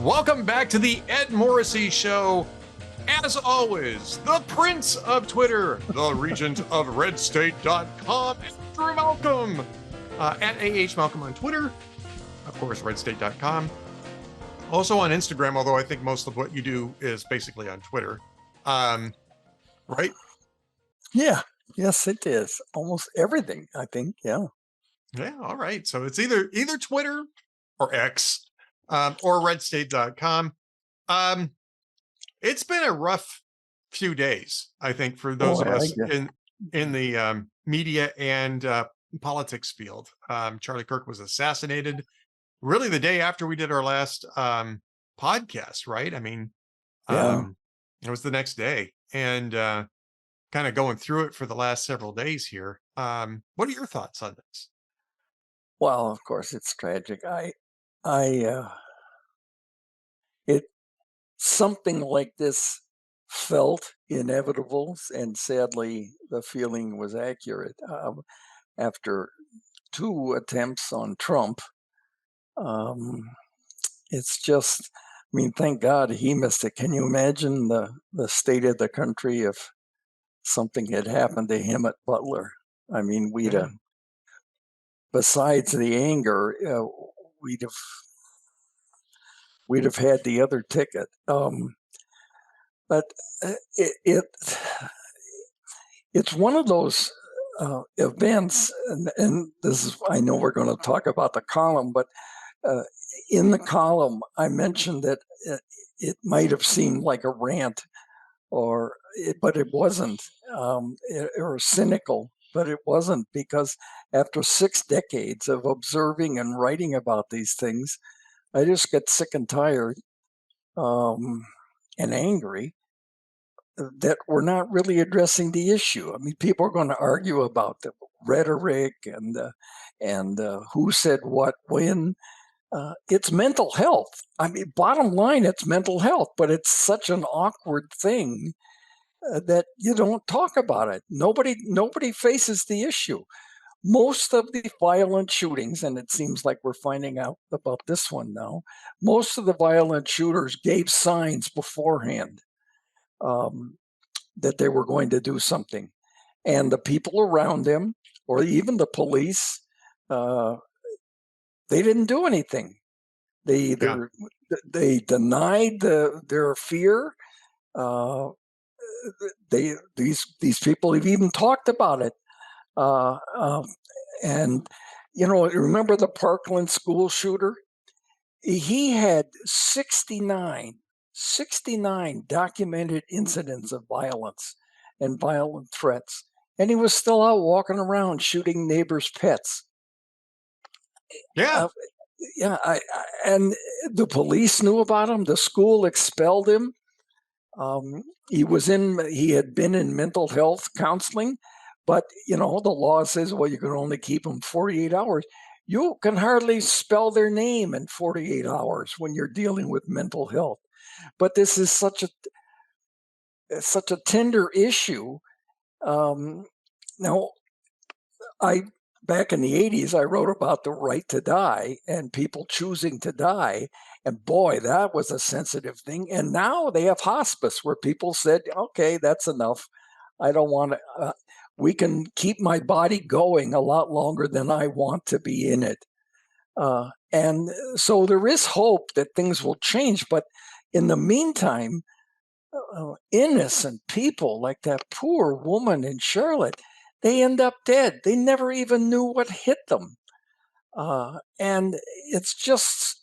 Welcome back to the Ed Morrissey Show. As always, the Prince of Twitter, the Regent of RedState.com, Andrew Malcolm, at AH Malcolm on Twitter, of course, RedState.com. Also on Instagram, although I think most of what you do is basically on Twitter. Right? Yeah. Yes, it is. Almost everything, I think. Yeah. Yeah. All right. So it's either Twitter or X, or RedState.com. It's been a rough few days, I think, for those of us in the media and politics field. Charlie Kirk was assassinated really the day after we did our last podcast, right? I mean, it was the next day, and kind of going through it for the last several days here. What are your thoughts on this? Well, of course, it's tragic. Something like this felt inevitable, and sadly, the feeling was accurate. After 2 attempts on Trump, it's just, I mean, thank God he missed it. Can you imagine the state of the country if something had happened to him at Butler? I mean, besides the anger, we'd have had the other ticket. But it's one of those events, and this is, I know we're going to talk about the column, but in the column, I mentioned that it might have seemed like a rant, but it wasn't, or cynical, but it wasn't, because after 6 decades of observing and writing about these things, I just get sick and tired and angry that we're not really addressing the issue. I mean, people are going to argue about the rhetoric and who said what when. It's mental health. I mean, bottom line, it's mental health, but it's such an awkward thing that you don't talk about it. Nobody faces the issue. Most of the violent shootings, and it seems like we're finding out about this one now, most of the violent shooters gave signs beforehand that they were going to do something. And the people around them, or even the police, they didn't do anything. They denied their fear. These people have even talked about it. And, remember the Parkland school shooter? He had 69 documented incidents of violence and violent threats. And he was still out walking around shooting neighbors' pets. Yeah. And the police knew about him. The school expelled him. He had been in mental health counseling, but the law says, well, you can only keep them 48 hours. You can hardly spell their name in 48 hours when you're dealing with mental health. But this is such a tender issue. Now, back in the 80s, I wrote about the right to die and people choosing to die. And boy, that was a sensitive thing. And now they have hospice where people said, okay, that's enough. I don't want to, we can keep my body going a lot longer than I want to be in it. And so there is hope that things will change. But in the meantime, innocent people like that poor woman in Charlotte, they end up dead. They never even knew what hit them. And it's just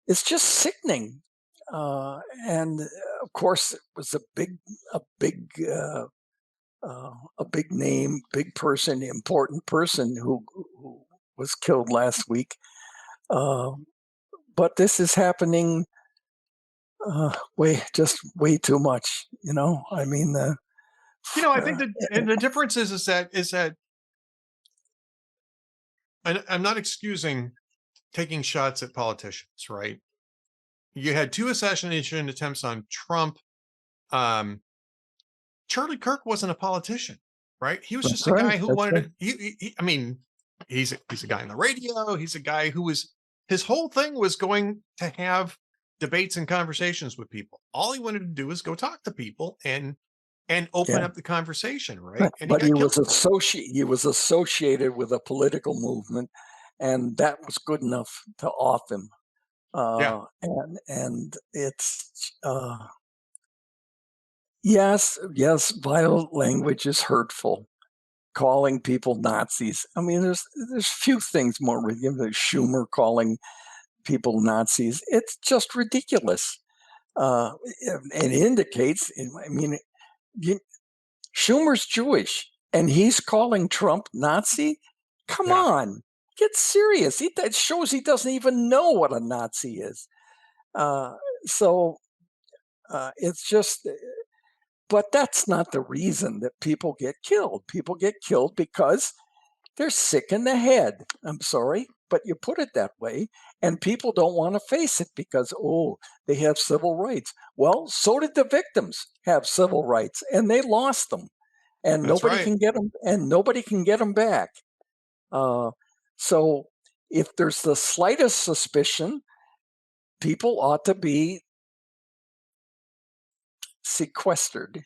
sickening. And of course, it was a big name, big person, important person who was killed last week. But this is happening way too much. I mean, I think the difference is that I'm not excusing taking shots at politicians, right? You had 2 assassination attempts on Trump. Charlie Kirk wasn't a politician, right? He was just a guy who wanted to. He's a guy on the radio. He's a guy who his whole thing was going to have debates and conversations with people. All he wanted to do was go talk to people and open up the conversation, right? And he But got he killed. he was associated with a political movement, and that was good enough to off him. And it's yes, violent language is hurtful. Calling people Nazis. I mean, there's few things more ridiculous. Schumer calling people Nazis. It's just ridiculous. It indicates. I mean, Schumer's Jewish, and he's calling Trump Nazi. Come on, get serious. That shows he doesn't even know what a Nazi is. It's just. But that's not the reason that people get killed. People get killed because they're sick in the head. I'm sorry, but you put it that way. And people don't want to face it because, they have civil rights. Well, so did the victims have civil rights, and they lost them. And nobody can get them, and nobody can get them back. So if there's the slightest suspicion, people ought to be sequestered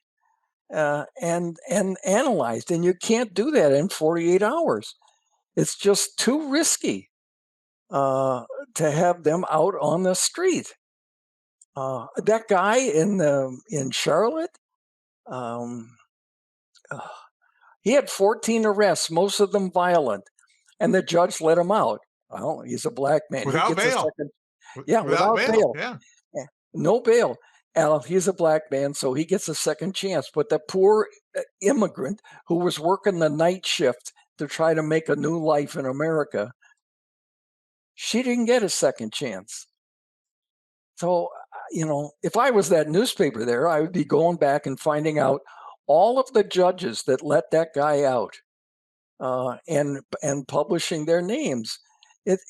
and analyzed, and you can't do that in 48 hours. It's just too risky to have them out on the street. That guy in Charlotte, he had 14 arrests, most of them violent, and the judge let him out. Well, he's a black man. Without bail. Without bail. Yeah. No bail. He's a black man, so he gets a second chance. But the poor immigrant who was working the night shift to try to make a new life in America, she didn't get a second chance. So, if I was that newspaper there, I would be going back and finding out all of the judges that let that guy out and publishing their names. If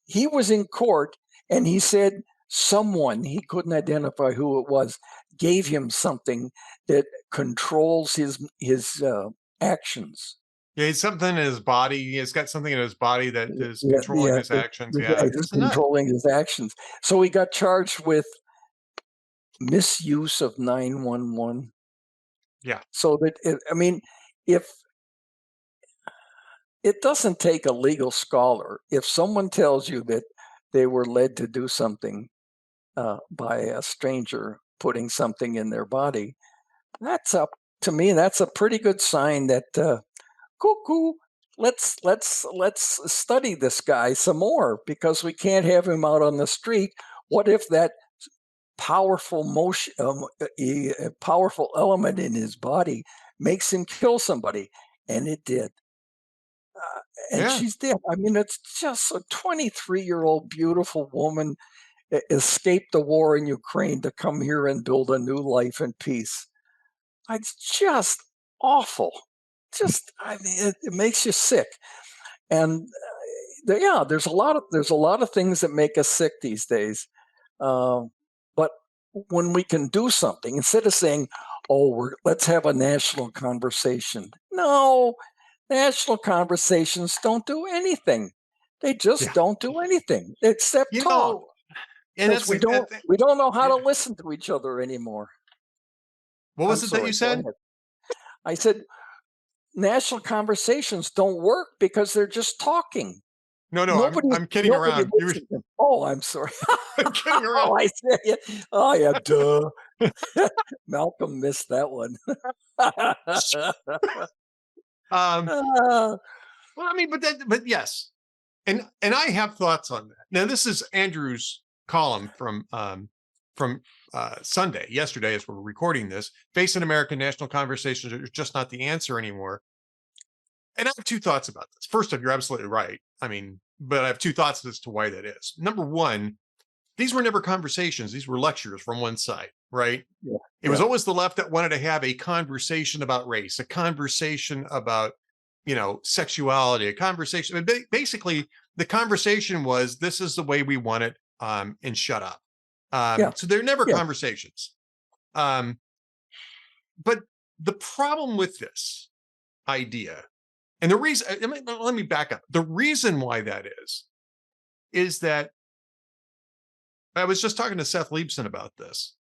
he was in court and he said someone, he couldn't identify who it was, gave him something that controls his actions. Yeah, he's something in his body. He's got something in his body that is controlling his actions. It's controlling his actions. So he got charged with misuse of 911. Yeah. So that if it doesn't take a legal scholar, if someone tells you that they were led to do something by a stranger putting something in their body, to me, that's a pretty good sign that cuckoo. Let's study this guy some more, because we can't have him out on the street. What if that powerful powerful element in his body makes him kill somebody? And it did. And she's dead. I mean, it's just a 23-year-old beautiful woman escaped the war in Ukraine to come here and build a new life in peace. It's just awful. It makes you sick. And there's a lot of things that make us sick these days. But when we can do something, instead of saying, let's have a national conversation. No, national conversations don't do anything. They just don't do anything except talk. And we don't know how to listen to each other anymore. What was it that you said? I said national conversations don't work because they're just talking. No, I'm kidding around. I'm sorry. I'm kidding around. I said it. Oh, yeah, duh. Malcolm missed that one. But yes, and I have thoughts on that. Now, this is Andrew's column from Sunday, yesterday, as we're recording this. Facing American national conversations are just not the answer anymore. And I have two thoughts about this. First off, you're absolutely right. But I have two thoughts as to why that is. Number one, these were never conversations. These were lectures from one side, right? Yeah. It was always the left that wanted to have a conversation about race, a conversation about, sexuality, a conversation. Basically, the conversation was, this is the way we want it, and shut up. So they're never conversations. But the problem with this idea, and the reason, let me back up. The reason why that is that I was just talking to Seth Leibson about this.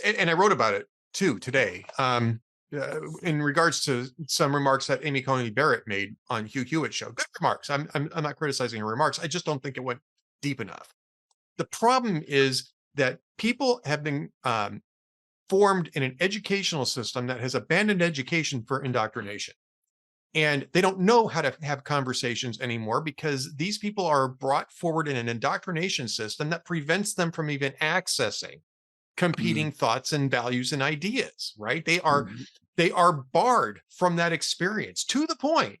And I wrote about it too today, in regards to some remarks that Amy Coney Barrett made on Hugh Hewitt's show. Good remarks. I'm not criticizing her remarks. I just don't think it went deep enough. The problem is that people have been formed in an educational system that has abandoned education for indoctrination. And they don't know how to have conversations anymore because these people are brought forward in an indoctrination system that prevents them from even accessing competing thoughts and values and ideas, right? They are barred from that experience, to the point,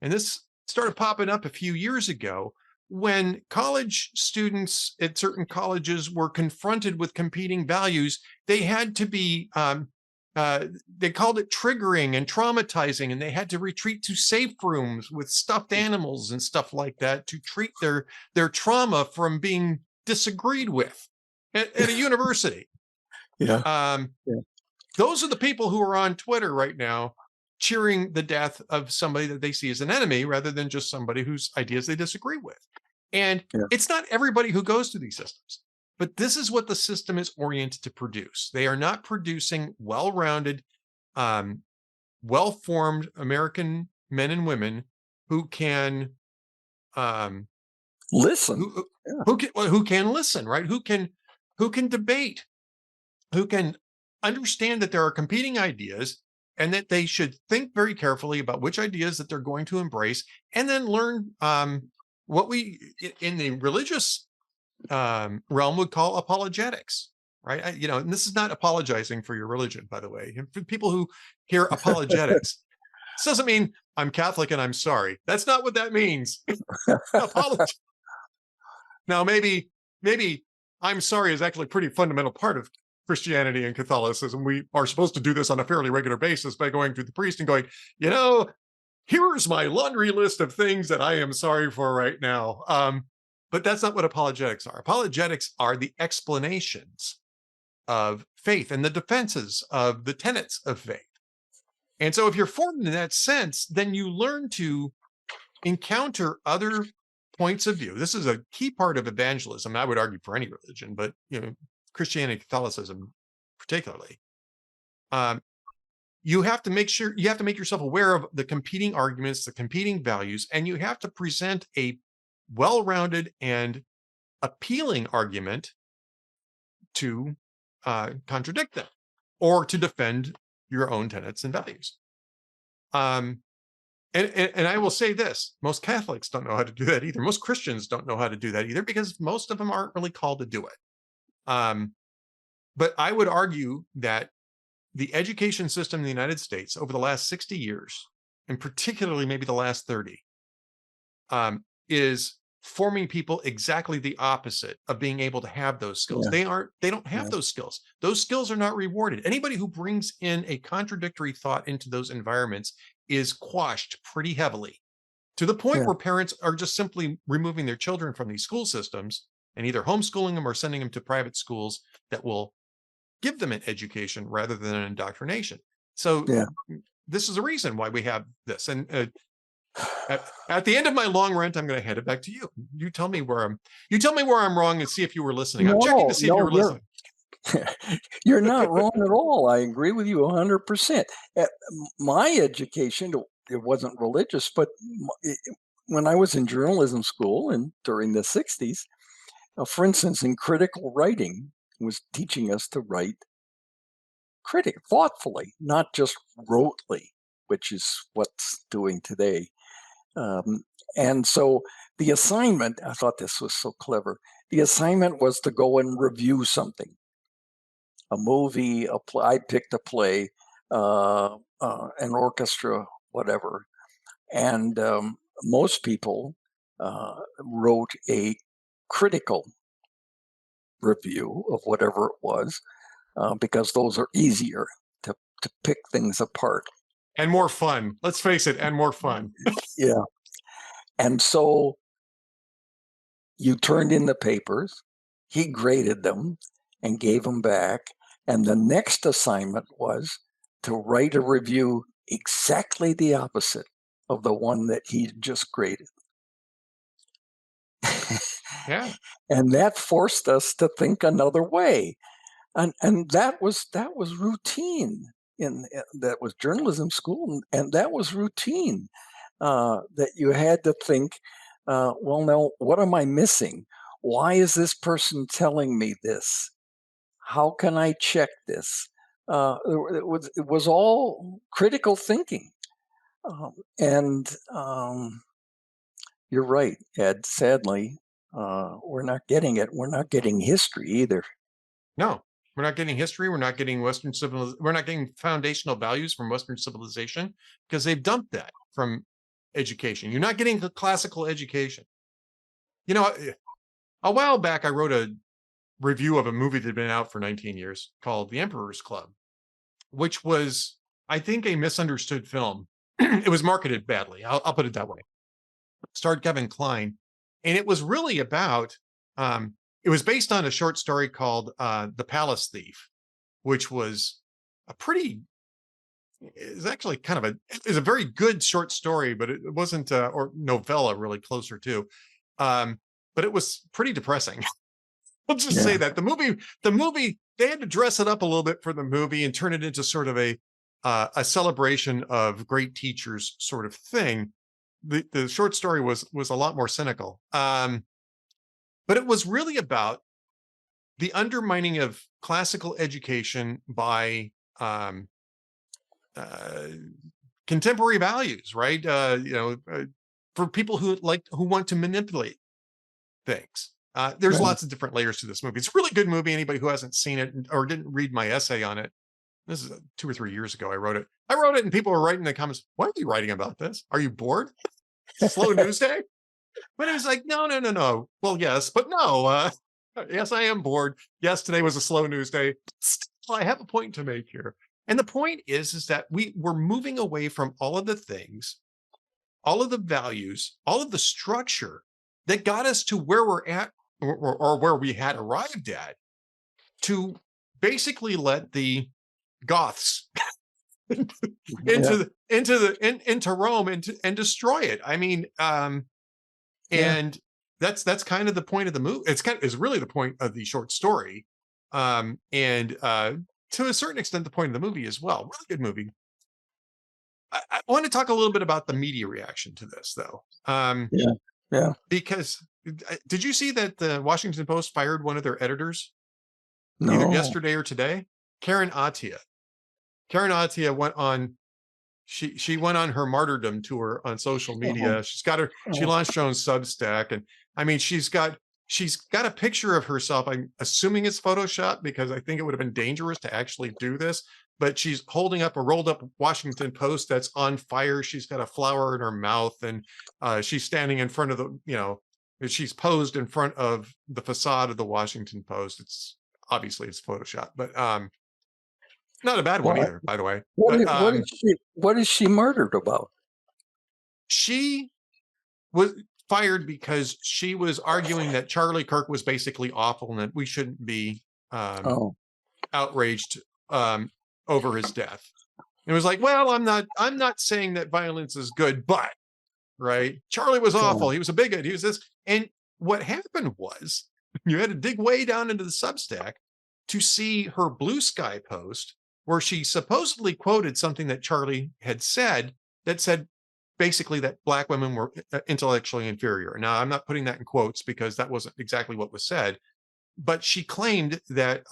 and this started popping up a few years ago, when college students at certain colleges were confronted with competing values. They had to be they called it triggering and traumatizing, and they had to retreat to safe rooms with stuffed animals and stuff like that to treat their trauma from being disagreed with at a university. Yeah. Those are the people who are on Twitter right now cheering the death of somebody that they see as an enemy rather than just somebody whose ideas they disagree with. And it's not everybody who goes through these systems, but this is what the system is oriented to produce. They are not producing well-rounded, well-formed American men and women who can listen, who can listen, right? Who can debate, who can understand that there are competing ideas and that they should think very carefully about which ideas that they're going to embrace, and then learn what we in the religious realm would call apologetics, right? And this is not apologizing for your religion, by the way. And for people who hear apologetics, this doesn't mean I'm Catholic and I'm sorry. That's not what that means. Now, maybe I'm sorry is actually a pretty fundamental part of Christianity and Catholicism. We are supposed to do this on a fairly regular basis by going to the priest and going, here's my laundry list of things that I am sorry for right now. But that's not what apologetics are. Apologetics are the explanations of faith and the defenses of the tenets of faith. And so if you're formed in that sense, then you learn to encounter other points of view. This is a key part of evangelism. I would argue for any religion, but Christianity, Catholicism particularly. You have to make yourself aware of the competing arguments, the competing values, and you have to present a well-rounded and appealing argument to contradict them or to defend your own tenets and values. And I will say this, most Catholics don't know how to do that either. Most Christians don't know how to do that either, because most of them aren't really called to do it. But I would argue that the education system in the United States over the last 60 years, and particularly maybe the last 30, is forming people exactly the opposite of being able to have those skills. They don't have those skills. Those skills are not rewarded. Anybody who brings in a contradictory thought into those environments is quashed pretty heavily, to the point where parents are just simply removing their children from these school systems and either homeschooling them or sending them to private schools that will give them an education rather than an indoctrination. So this is a reason why we have this. And at the end of my long rant, I'm going to hand it back to you. You tell me where I'm wrong and see if you were listening. I'm checking to see if you were listening. You're not wrong at all. I agree with you 100%. My education, it wasn't religious, but when I was in journalism school and during the 60s, for instance, in critical writing, was teaching us to write thoughtfully, not just rotely, which is what's doing today. And so the assignment, I thought this was so clever. The assignment was to go and review something, a movie, a play. I picked a play, an orchestra, whatever. And most people wrote a critical review of whatever it was, because those are easier to pick things apart. And more fun. Let's face it, and more fun. Yeah. And so you turned in the papers, he graded them and gave them back. And the next assignment was to write a review exactly the opposite of the one that he just graded. Yeah. And that forced us to think another way. And that was routine that was journalism school, and that was routine, that you had to think, well, now what am I missing? Why is this person telling me this? How can I check this? It was all critical thinking. And you're right, Ed. Sadly, we're not getting it. We're not getting history either. No, we're not getting history. We're not getting Western civilization. We're not getting foundational values from Western civilization because they've dumped that from education. You're not getting the classical education. You know, a while back, I wrote a review of a movie that had been out for 19 years called The Emperor's Club, which was, I think, a misunderstood film. It was marketed badly. I'll put it that way. Starred Kevin Kline, and it was really about. It was based on a short story called "The Palace Thief," which was a pretty. Is actually kind of a very good short story, but it wasn't or novella really closer to. But it was pretty depressing. I'll just say that the movie they had to dress it up a little bit for the movie and turn it into sort of a celebration of great teachers sort of thing. The short story was a lot more cynical, but it was really about the undermining of classical education by contemporary values, right? For people who want to manipulate things. There's lots of different layers to this movie. It's a really good movie. Anybody who hasn't seen it or didn't read my essay on it, this is 2 or 3 years ago. I wrote it, and people were writing in the comments, "Why are you writing about this? Are you bored? Slow news day?" But I was like, no. Well, yes, but no. Yes, I am bored. Yes, today was a slow news day. Still, I have a point to make here. And the point is that we're moving away from all of the things, all of the values, all of the structure that got us to where we're at or where we had arrived at, to basically let the Goths into Rome and destroy it. I mean, and that's kind of the point of the movie. It's really the point of the short story, and to a certain extent the point of the movie as well. Really good movie. I want to talk a little bit about the media reaction to this, though. Because did you see that the Washington Post fired one of their editors either yesterday or today? Karen Attiah. Karen Attiah went on. She went on her martyrdom tour on social media. She launched her own Substack, and I mean, she's got a picture of herself. I'm assuming it's Photoshop because I think it would have been dangerous to actually do this. But she's holding up a rolled up Washington Post that's on fire. She's got a flower in her mouth, and she's standing in front of she's posed in front of the facade of the Washington Post. It's Photoshop, but not a bad one either, by the way. What is she murdered about? She was fired because she was arguing that Charlie Kirk was basically awful and that we shouldn't be outraged over his death. It was like, well, I'm not saying that violence is good, but right, Charlie was awful. He was a bigot. He was this. And what happened was you had to dig way down into the Substack to see her Blue Sky post where she supposedly quoted something that Charlie had said that said basically that Black women were intellectually inferior. Now, I'm not putting that in quotes because that wasn't exactly what was said, but she claimed that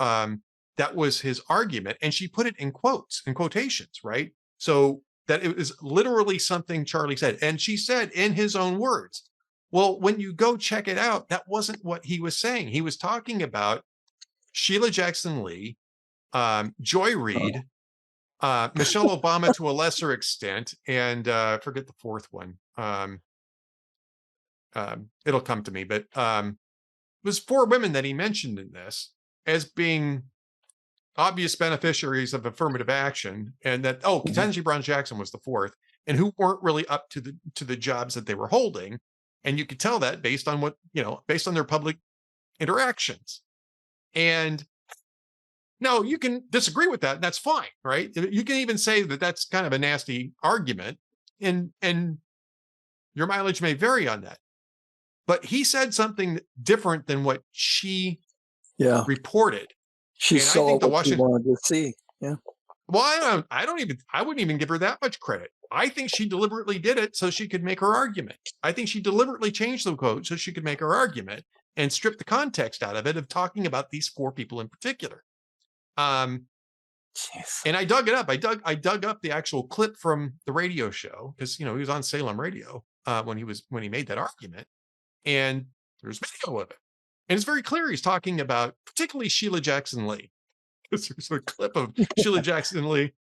that was his argument, and she put it in quotes, in quotations, right? So that it was literally something Charlie said, and she said in his own words. Well, when you go check it out, that wasn't what he was saying. He was talking about Sheila Jackson Lee, Joy Reid, Michelle Obama to a lesser extent, and forget the fourth one. It'll come to me, but it was 4 women that he mentioned in this as being obvious beneficiaries of affirmative action, and that Ketanji Brown Jackson was the 4th, and who weren't really up to the jobs that they were holding, and you could tell that based on based on their public interactions. And now you can disagree with that, and that's fine, right? You can even say that that's kind of a nasty argument, and your mileage may vary on that. but he said something different than what she reported. She saw what she wanted to see. Yeah. Well, I wouldn't even give her that much credit. I think she deliberately did it so she could make her argument. I think she deliberately changed the quote so she could make her argument and strip the context out of it of talking about these 4 people in particular. And I dug it up. I dug up the actual clip from the radio show because he was on Salem Radio when he made that argument, and there's video of it, and it's very clear he's talking about particularly Sheila Jackson Lee. There's a clip of Sheila Jackson Lee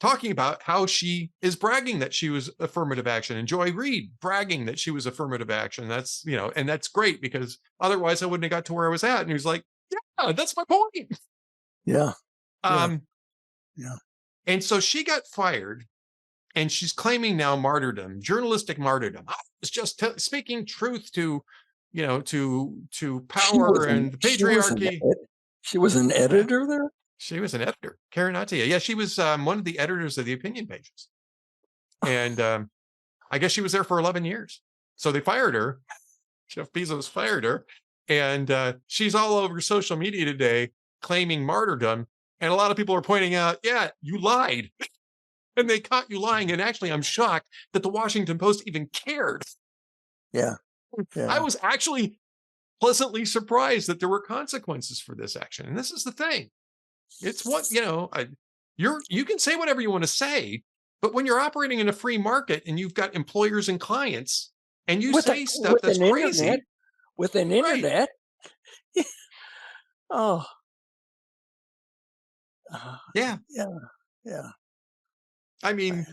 talking about how she is bragging that she was affirmative action, and Joy Reid bragging that she was affirmative action. That's and that's great because otherwise I wouldn't have got to where I was at. And he was like, "Yeah, that's my point." Yeah. And so she got fired, and she's claiming now martyrdom, journalistic martyrdom. I was just speaking truth to power and patriarchy. She was an editor there? She was an editor. Karen Attia. Yeah, she was one of the editors of the opinion pages. And I guess she was there for 11 years. So they fired her. Jeff Bezos fired her. And she's all over social media today claiming martyrdom. And a lot of people are pointing out, yeah, you lied. And they caught you lying. And actually, I'm shocked that the Washington Post even cared. Yeah. I was actually pleasantly surprised that there were consequences for this action. And this is the thing. It's what, you can say whatever you want to say, but when you're operating in a free market and you've got employers and clients and you say stuff that's crazy. With an internet. Oh. Yeah. I mean,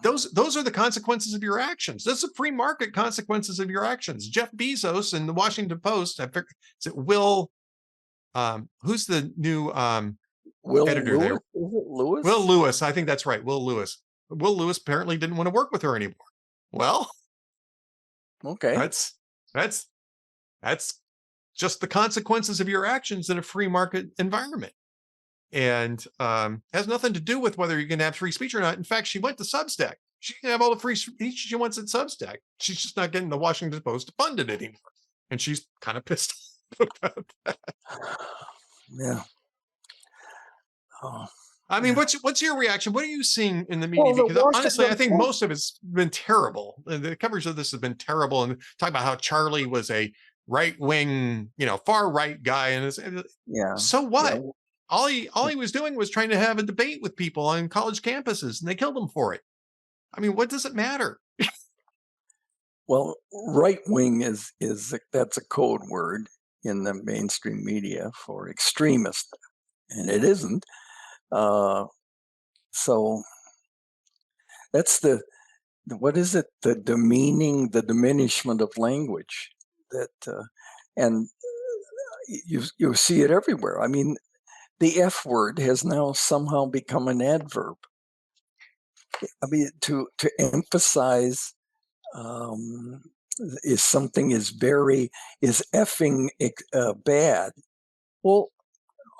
those are the consequences of your actions. Those are free market consequences of your actions. Jeff Bezos and the Washington Post, is it Will, who's the new editor Lewis? there? Is it Lewis? Will Lewis. I think that's right. Will Lewis. Will Lewis apparently didn't want to work with her anymore. Well, okay. That's just the consequences of your actions in a free market environment. And has nothing to do with whether you can have free speech or not. In fact, she went to Substack. She can have all the free speech she wants at Substack. She's just not getting the Washington Post to fund it anymore. And she's kind of pissed about that. Yeah. Oh, I mean, what's your reaction? What are you seeing in the media? Because honestly, I think most of it's been terrible. The coverage of this has been terrible. And talking about how Charlie was a right-wing, far right guy. And so what? Yeah. All he was doing was trying to have a debate with people on college campuses, and they killed him for it. I mean, what does it matter? Well, right wing that's a code word in the mainstream media for extremist, and it isn't. So that's what is it? The diminishment of language that, and you see it everywhere. I mean, the F word has now somehow become an adverb. I mean, to emphasize is something is effing bad. Well,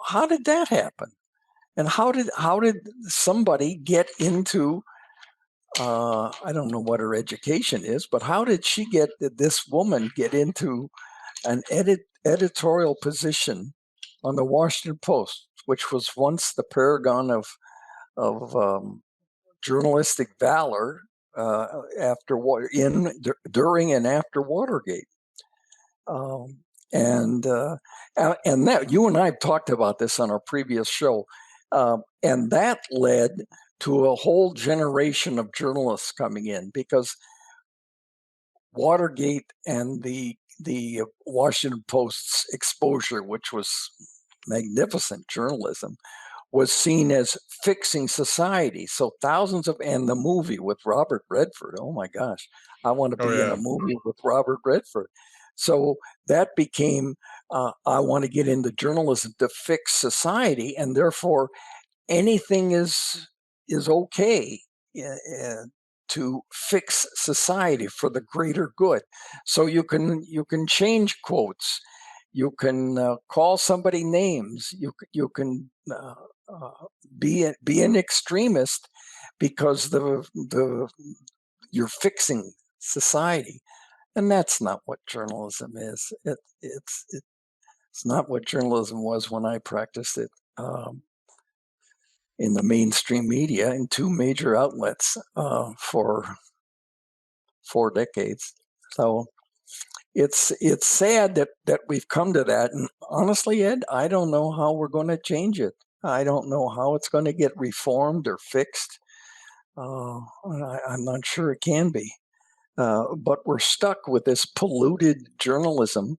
how did that happen? And how did somebody get into? I don't know what her education is, but how did this woman get into an editorial position on the Washington Post, which was once the paragon of journalistic valor during and after Watergate, and that you and I have talked about this on our previous show, and that led to a whole generation of journalists coming in because Watergate and the Washington Post's exposure, which was magnificent journalism, was seen as fixing society. So and the movie with Robert Redford, oh my gosh, I want to be in a movie with Robert Redford. So that became, I want to get into journalism to fix society, and therefore anything is okay to fix society for the greater good. So you can change quotes, you can call somebody names, you can be an extremist because you're fixing society. And that's not what journalism is. It's not what journalism was when I practiced it in the mainstream media in two major outlets for 4 decades. So it's sad that we've come to that. And honestly, Ed, I don't know how we're going to change it. I don't know how it's going to get reformed or fixed. I'm not sure it can be. But we're stuck with this polluted journalism,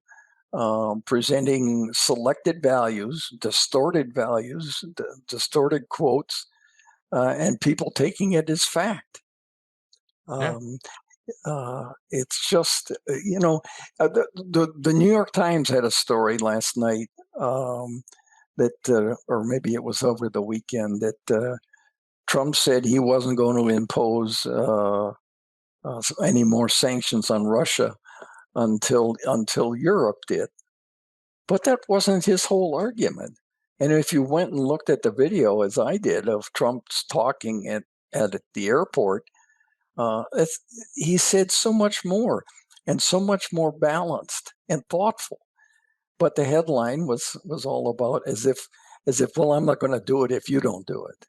presenting selected values, distorted quotes, and people taking it as fact. It's just, the New York Times had a story last night that, or maybe it was over the weekend, that Trump said he wasn't going to impose any more sanctions on Russia until Europe did. But that wasn't his whole argument. And if you went and looked at the video, as I did, of Trump's talking at the airport, he said so much more and so much more balanced and thoughtful. But the headline was all about as if, well, I'm not going to do it if you don't do it.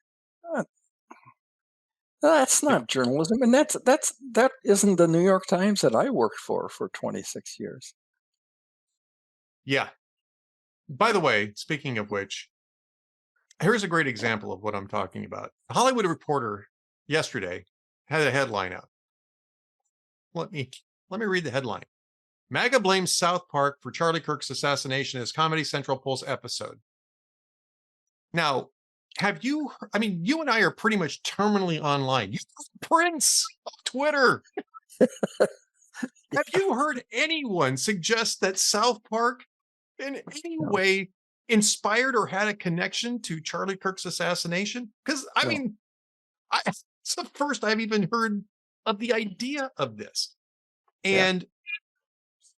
That's not journalism, and that isn't the New York Times that I worked for 26 years. Yeah. By the way, speaking of which, here's a great example of what I'm talking about. The Hollywood Reporter yesterday had a headline out. Let me read the headline. MAGA blames South Park for Charlie Kirk's assassination as Comedy Central pulls episode. Now, you and I are pretty much terminally online. You're Prince of Twitter. Have you heard anyone suggest that South Park in any way inspired or had a connection to Charlie Kirk's assassination? Because it's the first I've even heard of the idea of this. And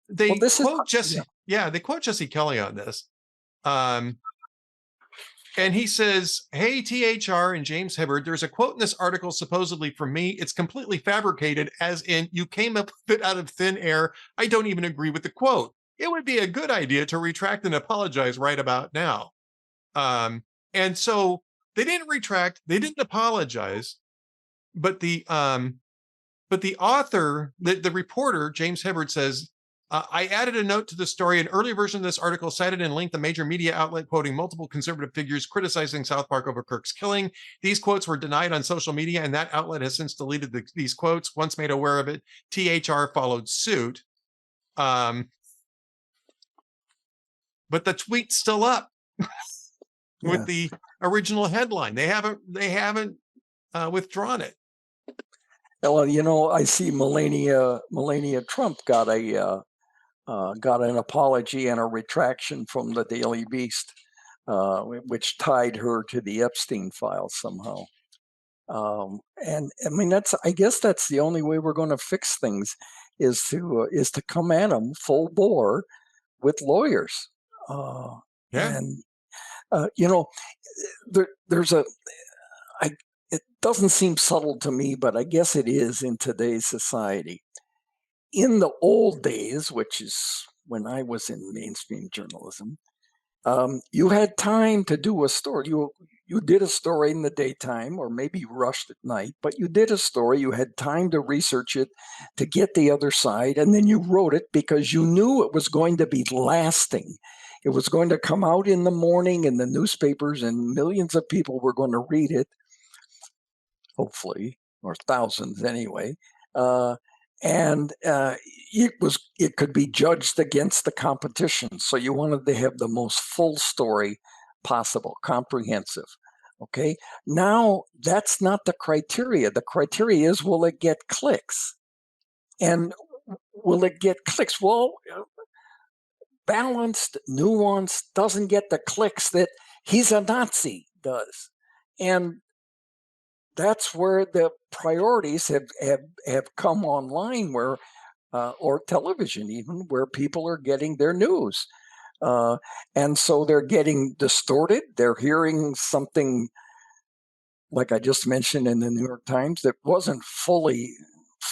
they quote Jesse. Yeah, they quote Jesse Kelly on this. And he says, "Hey, THR and James Hibbard, there's a quote in this article supposedly from me. It's completely fabricated, as in you came up with it out of thin air. I don't even agree with the quote. It would be a good idea to retract and apologize right about now." And so they didn't retract, they didn't apologize, but the author, the reporter, James Hibbard, says, I added a note to the story. An early version of this article cited and linked a major media outlet quoting multiple conservative figures criticizing South Park over Kirk's killing. These quotes were denied on social media, and that outlet has since deleted these quotes. Once made aware of it, THR followed suit. But the tweet's still up with the original headline. They haven't withdrawn it. Well, I see Melania Trump got an apology and a retraction from the Daily Beast, which tied her to the Epstein files somehow. And I mean, I guess that's the only way we're going to fix things is to come at them full bore with lawyers. And it doesn't seem subtle to me, but I guess it is in today's society. In the old days, which is when I was in mainstream journalism, you had time to do a story. You did a story in the daytime, or maybe you rushed at night, but you did a story. You had time to research it, to get the other side, and then you wrote it because you knew it was going to be lasting. It was going to come out in the morning in the newspapers, and millions of people were going to read it, hopefully, or thousands anyway. And it could be judged against the competition. So you wanted to have the most full story possible, comprehensive. Okay. Now that's not the criteria. The criteria is, will it get clicks? And will it get clicks? Well, balanced, nuanced doesn't get the clicks that he's a Nazi does. And that's where the priorities have come online, where or television even, where people are getting their news. And so they're getting distorted. They're hearing something, like I just mentioned in the New York Times, that wasn't fully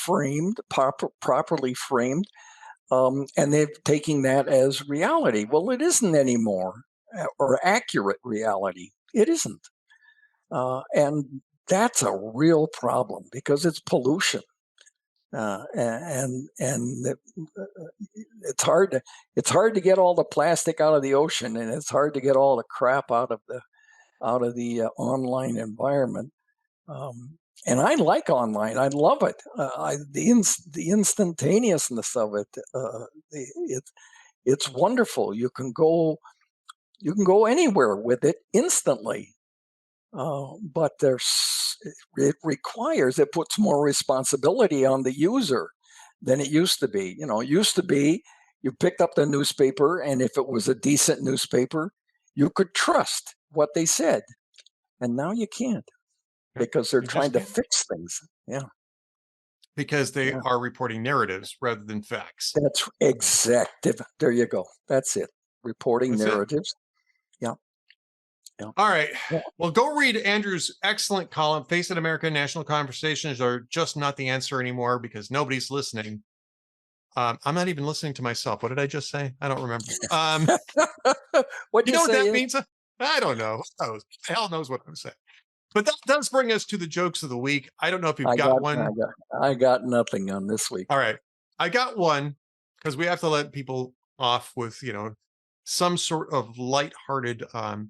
framed, properly framed, and they're taking that as reality. Well, it isn't anymore, or accurate reality. It isn't. And that's a real problem because it's pollution. And it's hard to get all the plastic out of the ocean, and it's hard to get all the crap out of the online environment. And I like online. I love it. The instantaneousness of it. It's wonderful. You can go anywhere with it instantly. But it puts more responsibility on the user than it used to be. It used to be you picked up the newspaper, and if it was a decent newspaper, you could trust what they said. And now you can't, because they're trying to fix things. Yeah. Because they are reporting narratives rather than facts. That's exact. There you go. That's it. Reporting narratives. Yeah. Yeah. All right. Yeah. Well, go read Andrew's excellent column. Face It, America, National Conversations are just not the answer anymore because nobody's listening. I'm not even listening to myself. What did I just say? I don't remember. What you know what that means? I don't know. Hell knows what I'm saying. But that does bring us to the jokes of the week. I don't know if you've got one. I got nothing on this week. All right. I got one because we have to let people off with, some sort of lighthearted tone.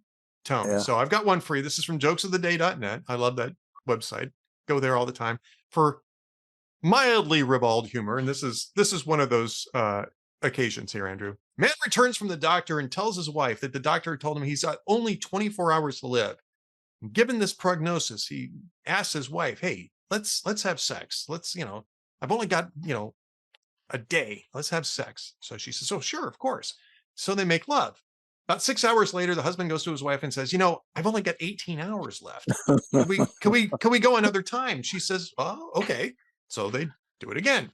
Yeah. So I've got one for you. This is from jokesoftheday.net. I love that website. Go there all the time for mildly ribald humor. And this is one of those occasions here, Andrew. Man returns from the doctor and tells his wife that the doctor told him he's got only 24 hours to live. And given this prognosis, he asks his wife, "Hey, let's have sex. I've only got, a day. Let's have sex." So she says, "Oh, sure, of course." So they make love. About 6 hours later, the husband goes to his wife and says, "I've only got 18 hours left. Can we go another time?" She says, "Oh, okay." So they do it again.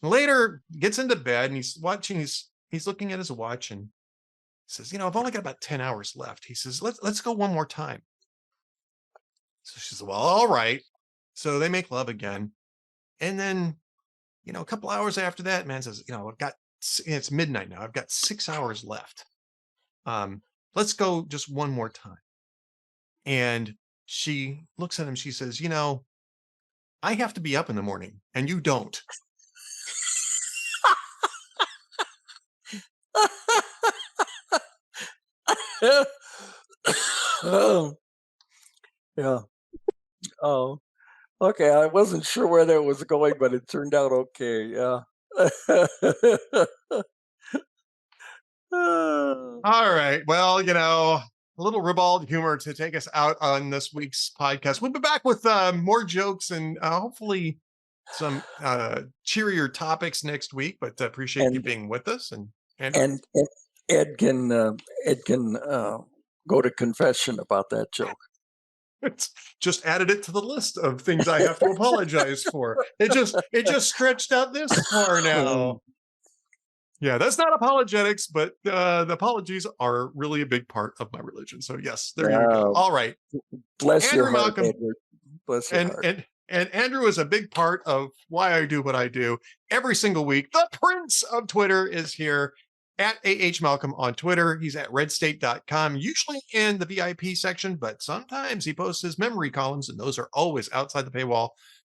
Later, gets into bed and he's watching. He's looking at his watch and says, "I've only got about 10 hours left." He says, "Let's go one more time." So she says, "Well, all right." So they make love again, and then, a couple hours after that, man says, it's midnight now. I've got 6 hours left. Let's go just one more time. And she looks at him. She says, "I have to be up in the morning and you don't." Oh, yeah. Oh, okay. I wasn't sure where that was going, but it turned out okay. Yeah. All right. Well, a little ribald humor to take us out on this week's podcast. We'll be back with more jokes and hopefully some cheerier topics next week. But appreciate you being with us. And Ed can go to confession about that joke. It's just added it to the list of things I have to apologize for. It just stretched out this far now. Yeah, that's not apologetics, but the apologies are really a big part of my religion. So yes, there you go. All right. Bless Andrew your heart, Malcolm, Edward. Bless your heart. And Andrew is a big part of why I do what I do every single week. The Prince of Twitter is here at AH Malcolm on Twitter. He's at redstate.com, usually in the VIP section, but sometimes he posts his memory columns, and those are always outside the paywall.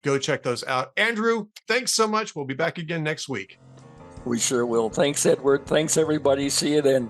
Go check those out. Andrew, thanks so much. We'll be back again next week. We sure will. Thanks, Edward. Thanks, everybody. See you then.